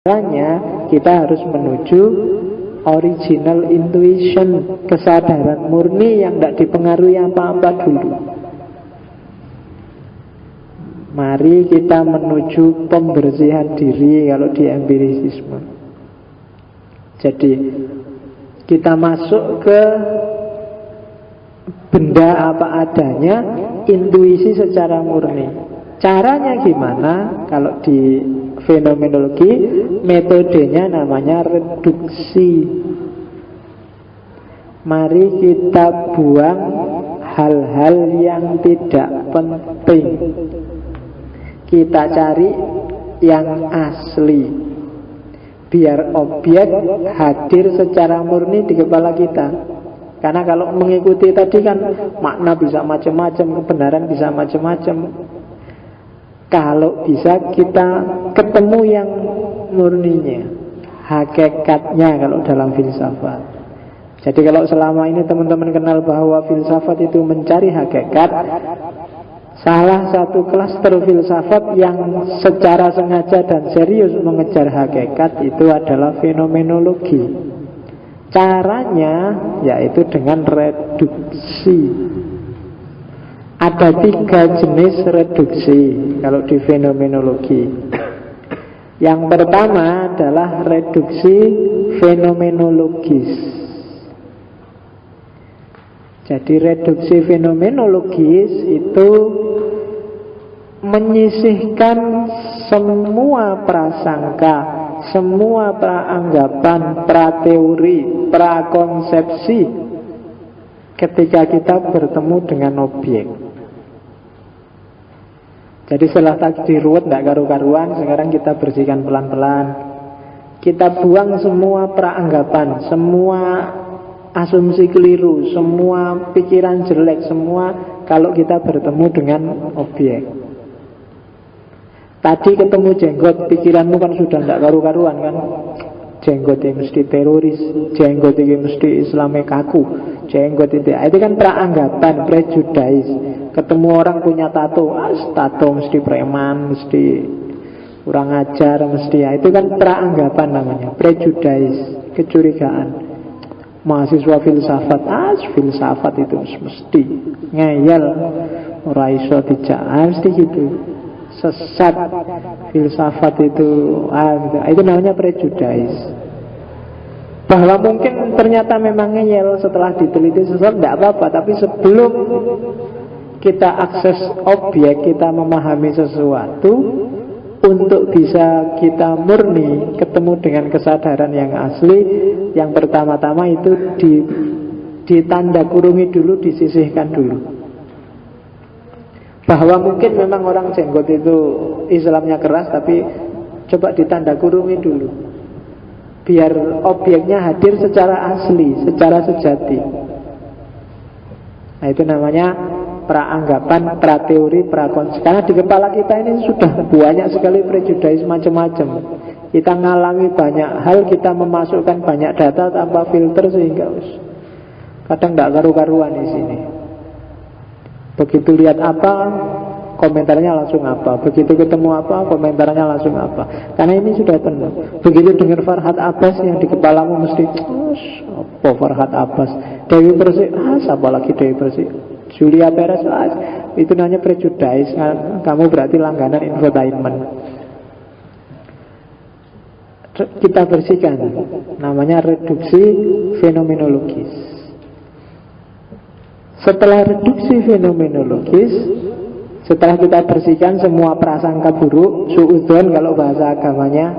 Caranya kita harus menuju original intuition, kesadaran murni yang tidak dipengaruhi apa-apa dulu. Mari kita menuju pembersihan diri kalau di empirisisme. Jadi kita masuk ke benda apa adanya, intuisi secara murni. Caranya gimana? Kalau di fenomenologi, metodenya namanya reduksi. Mari kita buang hal-hal yang tidak penting. Kita cari yang asli, biar objek hadir secara murni di kepala kita. Karena kalau mengikuti tadi kan makna bisa macam-macam, kebenaran bisa macam-macam. Kalau bisa kita ketemu yang murninya, hakikatnya kalau dalam filsafat. Jadi kalau selama ini teman-teman kenal bahwa filsafat itu mencari hakikat, salah satu klaster filsafat yang secara sengaja dan serius mengejar hakikat itu adalah fenomenologi. Caranya yaitu dengan reduksi. Ada 3 jenis reduksi kalau di fenomenologi. Yang pertama adalah reduksi fenomenologis. Jadi reduksi fenomenologis itu menyisihkan semua prasangka, semua praanggapan, prateori, prakonsepsi ketika kita bertemu dengan objek. Jadi setelah tadi ruwet tidak karu-karuan, sekarang kita bersihkan pelan-pelan. Kita buang semua praanggapan, semua asumsi keliru, semua pikiran jelek, semua kalau kita bertemu dengan objek. Tadi ketemu jenggot, pikiranmu kan sudah tidak karu-karuan kan. Jenggot yang mesti teroris, jenggot yang mesti Islamnya kaku, jenggot itu kan praanggapan, prejudis. Ketemu orang punya tato, tato mesti preman, mesti kurang ajar, mesti itu kan praanggapan namanya, prejudis, kecurigaan. Mahasiswa filsafat, filsafat itu mesti ngeyel, ora iso dijak, mesti gitu. Sesat filsafat itu itu namanya prejudis. Bahwa mungkin ternyata memang ngeyel, setelah diteliti sesat tidak apa-apa, tapi sebelum kita akses objek, kita memahami sesuatu, untuk bisa kita murni ketemu dengan kesadaran yang asli, yang pertama-tama itu ditanda kurungi dulu, disisihkan dulu. Bahwa mungkin memang orang jenggot itu Islamnya keras, tapi coba ditanda kurungi dulu, biar objeknya hadir secara asli, secara sejati. Nah itu namanya praanggapan, prateori, prakonsepsi. Karena di kepala kita ini sudah banyak sekali prejudis macam-macam. Kita ngalami banyak hal, kita memasukkan banyak data tanpa filter, sehingga kadang tidak karu-karuan di sini. Begitu lihat apa, komentarnya langsung apa. Begitu ketemu apa, komentarnya langsung apa. Karena ini sudah penuh. Begitu dengar Farhad Abbas, yang di kepalamu mesti apa Farhad Abbas, Dewi Persik, siapa lagi Dewi Persik, Julia Perez, itu namanya prejudis. Kamu berarti langganan infotainment. Kita bersihkan, namanya reduksi fenomenologis. Setelah reduksi fenomenologis, setelah kita bersihkan semua prasangka buruk, suudzon kalau bahasa agamanya,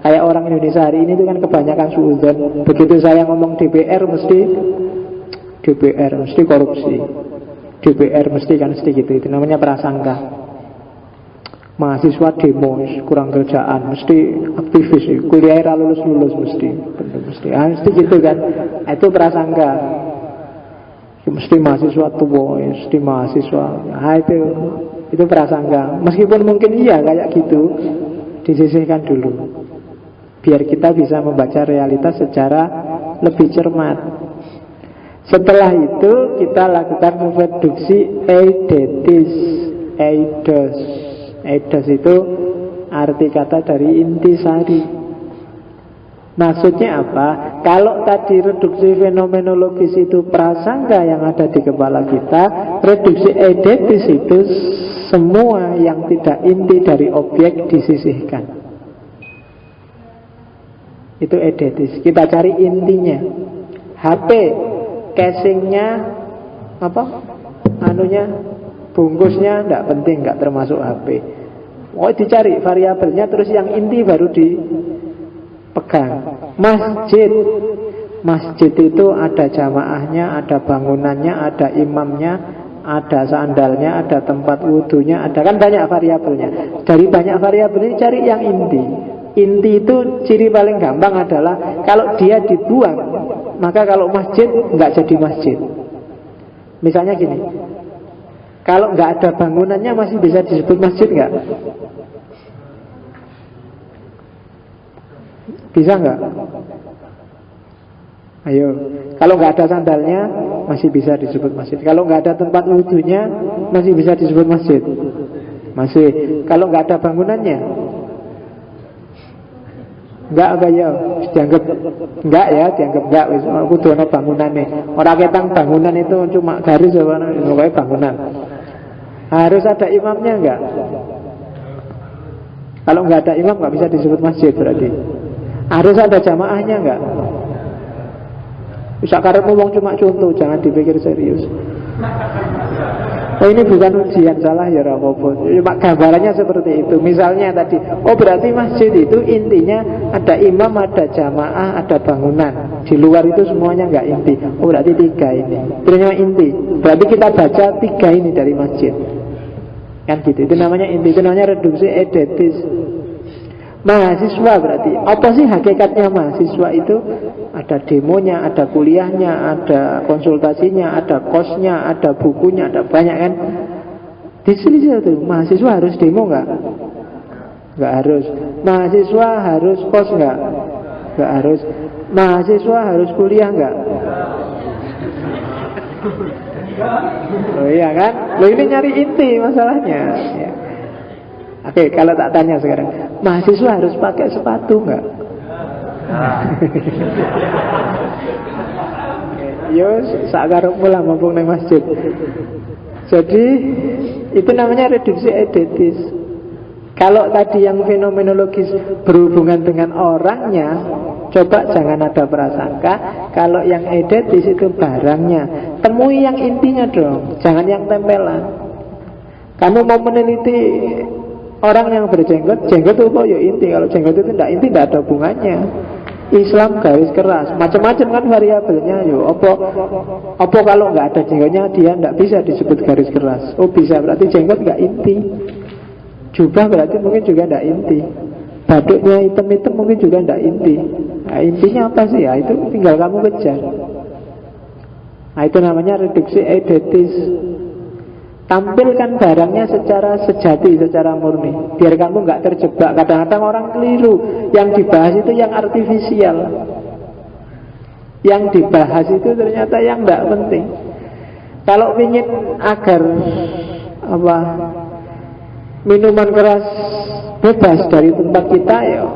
kayak orang Indonesia hari ini itu kan kebanyakan suudzon. Begitu saya ngomong DPR mesti korupsi, DPR mesti gitu. Itu namanya prasangka. Mahasiswa demo kurang kerjaan, mesti aktivis, kuliah lulus mesti gitu kan. Itu prasangka. Mesti mahasiswa tua, mesti mahasiswa. Itu prasangka. Meskipun mungkin iya kayak gitu, disisihkan dulu, biar kita bisa membaca realitas secara lebih cermat. Setelah itu kita lakukan reduksi eidetis. Eidos itu arti kata dari intisari. Maksudnya apa? Kalau tadi reduksi fenomenologis itu prasangka yang ada di kepala kita, reduksi eidetis itu semua yang tidak inti dari objek disisihkan. Itu eidetis. Kita cari intinya. HP, casingnya, bungkusnya tidak penting, nggak termasuk HP. Oh, dicari variabelnya, terus yang inti baru dipegang. Masjid itu ada jamaahnya, ada bangunannya, ada imamnya, ada sandalnya, ada tempat wudhunya, ada kan banyak variabelnya. Dari banyak variabel ini cari yang inti. Inti itu ciri paling gampang adalah kalau dia dibuang, maka kalau masjid nggak jadi masjid. Misalnya gini, kalau nggak ada bangunannya masih bisa disebut masjid nggak? Bisa nggak? Ayo, kalau nggak ada sandalnya masih bisa disebut masjid. Kalau nggak ada tempat wudhunya masih bisa disebut masjid. Masih. Kalau nggak ada bangunannya, enggak apa ya, dianggap enggak ya, dianggap enggak wis kudu ana bangunane. Ora ketang bangunan itu cuma garis apa kayak bangunan. Harus ada imamnya enggak? Kalau enggak ada imam enggak bisa disebut masjid berarti. Harus ada jamaahnya enggak? Bisa karep ngomong cuma contoh, jangan dipikir serius. Oh, ini bukan ujian, salah ya apa-apa. Cuma gambarannya seperti itu. Misalnya tadi, oh berarti masjid itu intinya ada imam, ada jamaah, ada bangunan. Di luar itu semuanya nggak inti. Oh berarti 3 ini. Ternyata inti. Berarti kita baca 3 ini dari masjid. Kan gitu. Itu namanya inti. Itu namanya reduksi eidetis. Mahasiswa berarti apa sih hakikatnya mahasiswa itu? Ada demonya, ada kuliahnya, ada konsultasinya, ada kosnya, ada bukunya, ada banyak kan. Di sini tuh mahasiswa harus demo nggak? Nggak harus. Mahasiswa harus kos nggak? Nggak harus. Mahasiswa harus kuliah nggak? Oh iya kan? Lo ini nyari inti masalahnya ya. Oke, kalau tak tanya sekarang, mahasiswa harus pakai sepatu nggak? Yo, sakarepmu lah mumpung nang masjid. Jadi itu namanya reduksi eidetis. Kalau tadi yang fenomenologis berhubungan dengan orangnya, coba jangan ada prasangka. Kalau yang eidetis itu barangnya, temui yang intinya dong, jangan yang tempelan. Kamu mau meneliti orang yang berjenggot, jenggot itu kok ya inti. Kalau jenggot itu tidak inti, tidak ada hubungannya. Islam garis keras, macam-macam kan variabelnya. Yo, apa kalau nggak ada jenggotnya dia tidak bisa disebut garis keras? Oh bisa, berarti jenggot nggak inti. Jubah berarti mungkin juga tidak inti. Baduknya hitam-hitam mungkin juga tidak inti. Nah, intinya apa sih ya? Itu tinggal kamu kejar. Nah itu namanya reduksi eidetis. Tampilkan barangnya secara sejati, secara murni, biar kamu nggak terjebak. Kadang-kadang orang keliru. Yang dibahas itu yang artifisial. Yang dibahas itu ternyata yang nggak penting. Kalau ingin agar minuman keras bebas dari tempat kita, ya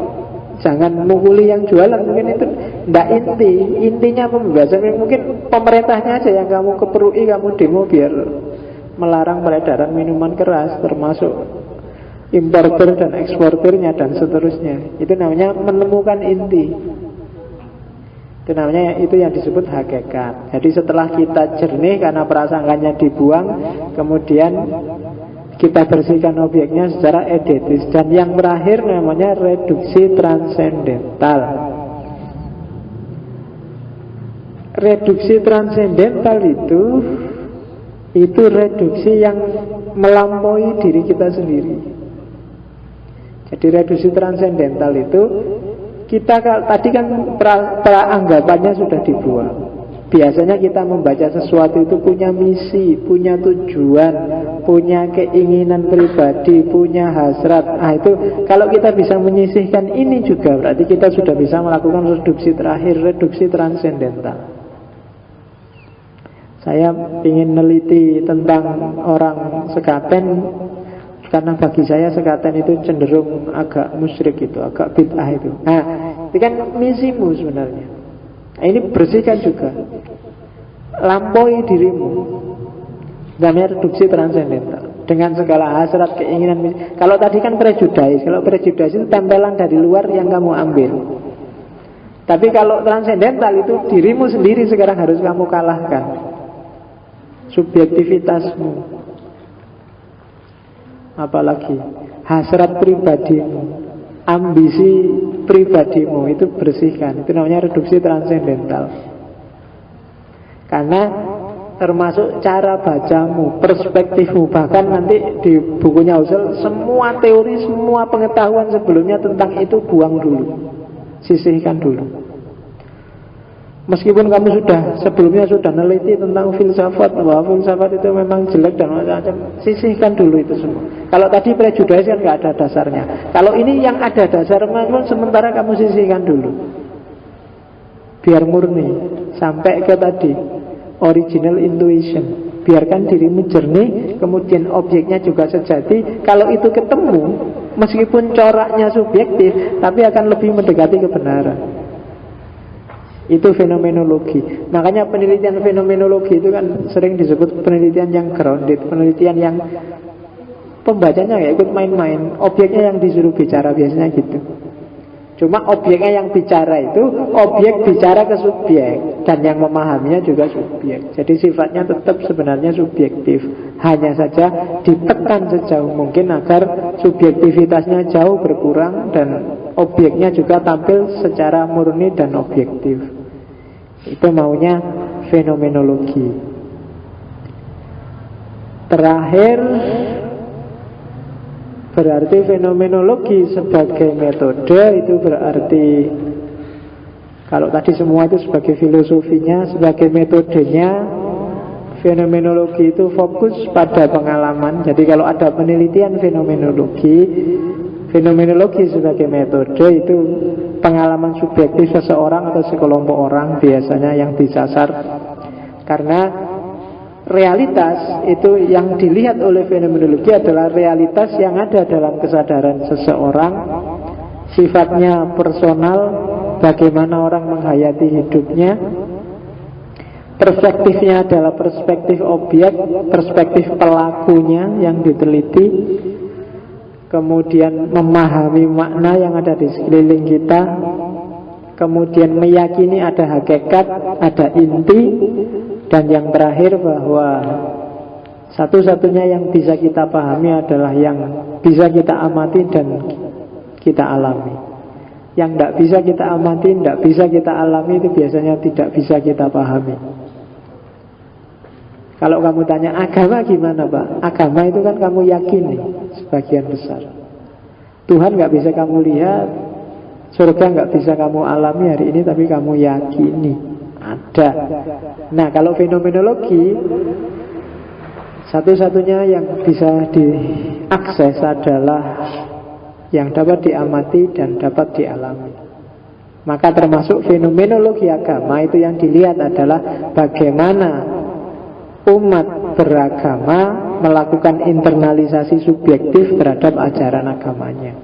jangan mukuli yang jualan. Mungkin itu nggak inti. Intinya pembebasan. Mungkin pemerintahnya aja yang kamu keperui, kamu demo biar melarang peredaran minuman keras, termasuk importer dan eksportirnya dan seterusnya. Itu namanya menemukan inti. Itu namanya, itu yang disebut hakikat. Jadi setelah kita jernih karena prasangkanya dibuang, kemudian kita bersihkan objeknya secara eidetis. Dan yang terakhir namanya reduksi transendental. Reduksi transendental itu reduksi yang melampaui diri kita sendiri. Jadi reduksi transendental itu kita tadi kan anggapannya sudah dibuang. Biasanya kita membaca sesuatu itu punya misi, punya tujuan, punya keinginan pribadi, punya hasrat. Nah itu kalau kita bisa menyisihkan ini juga, berarti kita sudah bisa melakukan reduksi terakhir, reduksi transendental. Saya ingin neliti tentang orang sekaten, karena bagi saya sekaten itu cenderung agak musyrik itu, agak bid'ah itu. Nah, Itu kan misimu sebenarnya. Nah, ini bersihkan juga. Lampaui dirimu. Namanya reduksi transendental. Dengan segala hasrat, keinginan. Kalau tadi kan prejudice. Kalau prejudice itu tempelan dari luar yang kamu ambil. Tapi kalau transendental itu dirimu sendiri sekarang harus kamu kalahkan. Subjektivitasmu. Apalagi hasrat pribadimu, ambisi pribadimu itu bersihkan. Itu namanya reduksi transendental. Karena termasuk cara bacamu, perspektifmu. Bahkan nanti di bukunya Husserl, semua teori, semua pengetahuan sebelumnya tentang itu buang dulu, sisihkan dulu. Meskipun kamu sebelumnya sudah neliti tentang filsafat, bahwa filsafat itu memang jelek dan macam-macam, sisihkan dulu itu semua. Kalau tadi prejudice kan nggak ada dasarnya. Kalau ini yang ada dasar, sementara kamu sisihkan dulu, biar murni sampai ke tadi original intuition. Biarkan dirimu jernih, kemudian objeknya juga sejati. Kalau itu ketemu, meskipun coraknya subjektif, tapi akan lebih mendekati kebenaran. Itu fenomenologi. Makanya penelitian fenomenologi itu kan sering disebut penelitian yang grounded, penelitian yang pembacanya nggak ikut main-main, objeknya yang disuruh bicara, biasanya gitu. Cuma objeknya yang bicara itu objek bicara ke subjek, dan yang memahaminya juga subjek. Jadi sifatnya tetap sebenarnya subjektif. Hanya saja ditekan sejauh mungkin agar subjektivitasnya jauh berkurang dan objeknya juga tampil secara murni dan objektif. Itu maunya fenomenologi. Terakhir, berarti fenomenologi sebagai metode itu berarti, kalau tadi semua itu sebagai filosofinya, sebagai metodenya, fenomenologi itu fokus pada pengalaman. Jadi kalau ada penelitian fenomenologi sebagai metode itu pengalaman subjektif seseorang atau sekelompok orang biasanya yang disasar. Karena realitas itu yang dilihat oleh fenomenologi adalah realitas yang ada dalam kesadaran seseorang, sifatnya personal, bagaimana orang menghayati hidupnya. Perspektifnya adalah perspektif objek, perspektif pelakunya yang diteliti. Kemudian memahami makna yang ada di sekeliling kita. Kemudian meyakini ada hakikat, ada inti. Dan yang terakhir bahwa satu-satunya yang bisa kita pahami adalah yang bisa kita amati dan kita alami. Yang tidak bisa kita amati, tidak bisa kita alami, itu biasanya tidak bisa kita pahami. Kalau kamu tanya agama gimana Pak? Agama itu kan kamu yakini sebagian besar. Tuhan nggak bisa kamu lihat, surga nggak bisa kamu alami hari ini, tapi kamu yakini ada. Nah kalau fenomenologi, satu-satunya yang bisa diakses adalah yang dapat diamati dan dapat dialami. Maka termasuk fenomenologi agama itu yang dilihat adalah bagaimana umat beragama melakukan internalisasi subjektif terhadap ajaran agamanya.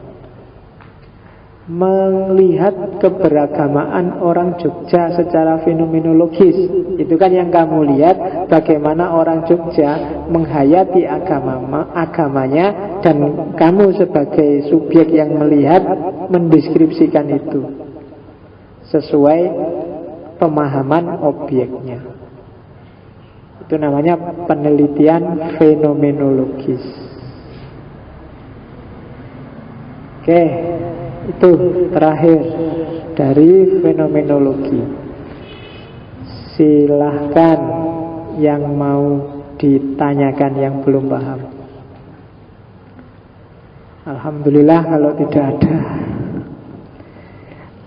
Melihat keberagamaan orang Jogja secara fenomenologis, itu kan yang kamu lihat, bagaimana orang Jogja menghayati agamanya, dan kamu sebagai subjek yang melihat mendeskripsikan itu sesuai pemahaman objeknya. Itu namanya penelitian fenomenologis. Oke, itu terakhir dari fenomenologi. Silahkan yang mau ditanyakan yang belum paham. Alhamdulillah kalau tidak ada.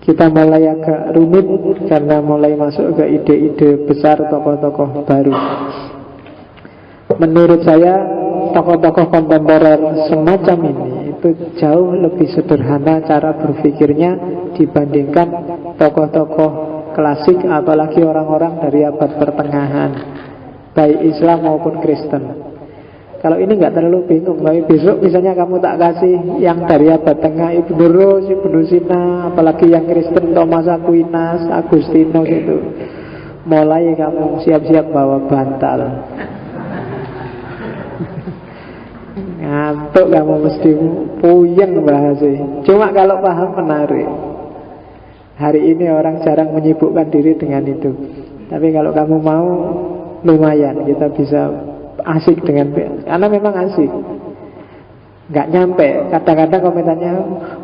Kita mulai agak rumit karena mulai masuk ke ide-ide besar tokoh-tokoh baru. Menurut saya tokoh-tokoh kontemporer semacam ini itu jauh lebih sederhana cara berpikirnya dibandingkan tokoh-tokoh klasik, apalagi orang-orang dari abad pertengahan, baik Islam maupun Kristen. Kalau ini nggak terlalu bingung, tapi besok misalnya kamu tak kasih yang dari abad tengah, Ibnu Rus, Ibnu Sina, apalagi yang Kristen Thomas Aquinas, Agustinus itu, mulai kamu siap-siap bawa bantal. Ngantuk kamu mesti puyeng bahasnya. Cuma kalau paham menarik. Hari ini orang jarang menyibukkan diri dengan itu. Tapi kalau kamu mau, lumayan kita bisa asik dengan, karena memang asik. Nggak nyampe. Kadang-kadang komentarnya,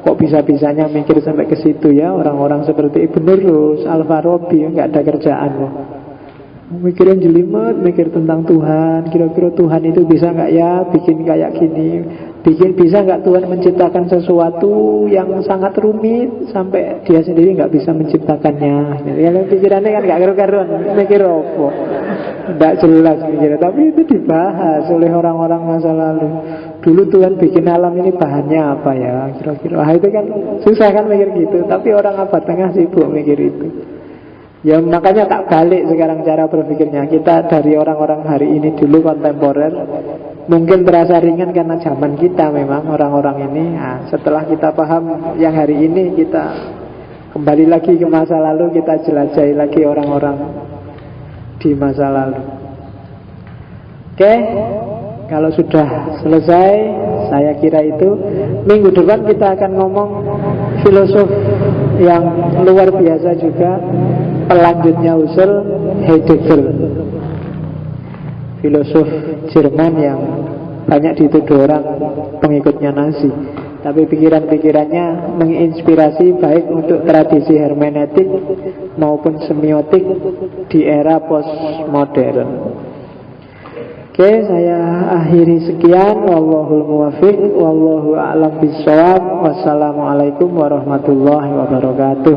kok bisa-bisanya mikir sampai ke situ ya, orang-orang seperti Ibnu Rus, Al-Farabi, nggak ada kerjaan loh. Mikirin jelimet, mikir tentang Tuhan. Kira-kira Tuhan itu bisa nggak ya bikin kayak gini, bisa nggak Tuhan menciptakan sesuatu yang sangat rumit sampai dia sendiri nggak bisa menciptakannya. Jadi kalau pikirannya kan nggak karu-karuan, mikir apa, nggak jelas mikirnya. Tapi itu dibahas oleh orang-orang masa lalu. Dulu Tuhan bikin alam ini bahannya apa ya, kira-kira. Itu kan susah kan mikir gitu. Tapi orang abad tengah sibuk mikir itu. Ya makanya tak balik sekarang cara berpikirnya. Kita dari orang-orang hari ini dulu kontemporer, mungkin terasa ringan karena zaman kita memang orang-orang ini. Nah, setelah kita paham yang hari ini, kita kembali lagi ke masa lalu, kita jelajahi lagi orang-orang di masa lalu. Oke, kalau sudah selesai, saya kira itu minggu depan kita akan ngomong filosof yang luar biasa juga, pelanjutnya Husserl, Heidegger, filosof Jerman yang banyak dituduh orang pengikutnya Nazi. Tapi pikiran-pikirannya menginspirasi baik untuk tradisi hermeneutik maupun semiotik di era postmodern. Oke, saya akhiri sekian. Wallahul muwaffiq, wallahu a'lam bishawab. Wassalamualaikum warahmatullahi wabarakatuh.